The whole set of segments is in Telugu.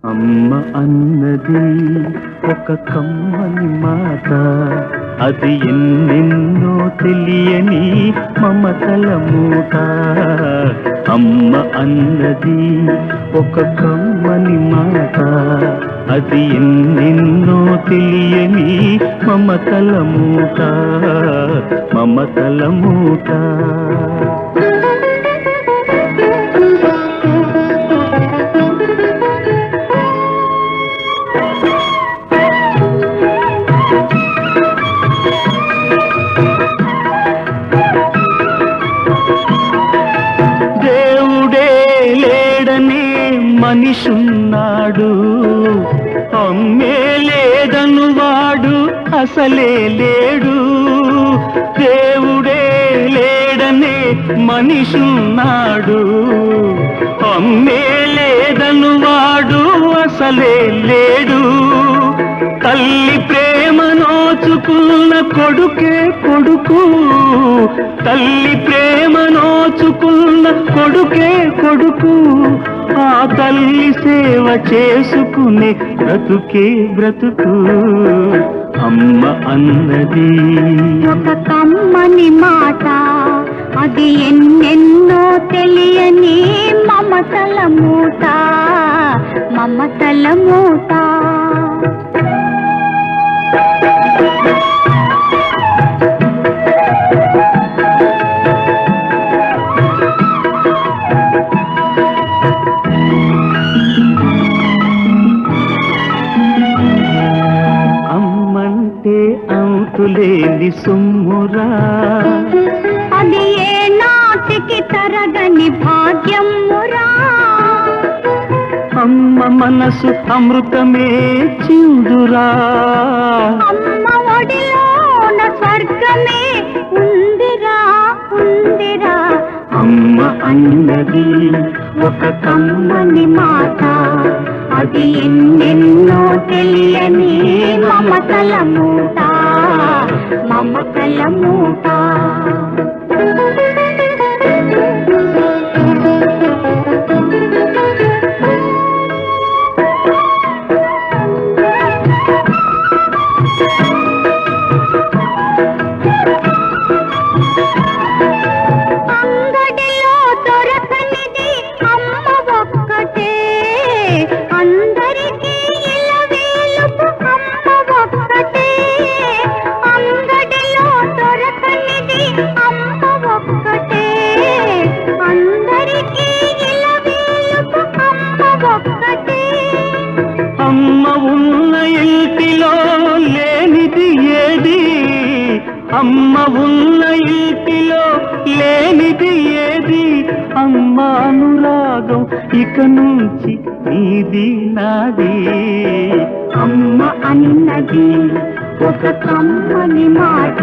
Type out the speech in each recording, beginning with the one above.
అమ్మ అన్నది ఒక కమ్మని మాట, అది ఎన్నెన్నో తెలియని మమతల మూట. అమ్మ అన్నది ఒక కమ్మని మాట, అది ఎన్నెన్నో తెలియని మమతల మూట, మమతల మూట. మనిషున్నాడు, అమ్మే లేదను వాడు అసలే లేడు. దేవుడే లేడనే మనిషున్నాడు, అమ్మే లేదను వాడు అసలే లేడు. తల్లి ప్రేమ నోచుకున్న కొడుకే కొడుకు, తల్లి ప్రేమ నోచుకున్న కొడుకే కొడుకు. ఆ తల్లి సేవ చేసుకునే బ్రతుకే బ్రతుకు. అమ్మ అన్నది ఒక కమ్మని మాట, అది ఎన్నెన్నో తెలియని మమతల మూట, మమతల మూట. అంతులేని సొమ్మురా, అది ఏ నాటికి తరగని భాగ్యమురా. అమ్మ మనసు అమృతమే చిందురా, అమ్మ ఒడిలోన స్వర్గమే ఉందిరా ఉందిరా. అమ్మ అన్నది ఒక కమ్మని మాట, అది ఎన్నెన్నో తెలియని మమతల మూట, మమతల మూట. అంగడిలో దొరకనిది అమ్మ ఒక్కటే, అందరికీ ఇలవేలుపు అమ్మ ఒక్కటే. అంగడిలో దొరకనిది అమ్మ ఒక్కటే, అందరికీ ఇలవేలుపు అమ్మ ఒక్కటే. అమ్మ ఉన్న ఇంటిలో లేనిది ఏది, అమ్మ ఉన్న ఇంటిలో లేనిది ఏది. అమ్మ అనురాగం ఇక నుంచి నీది నాది. అమ్మ అన్నది ఒక కమ్మని మాట,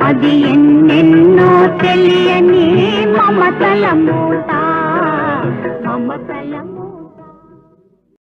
అది ఎన్నెన్నో తెలియని మమతల మూట, మమతల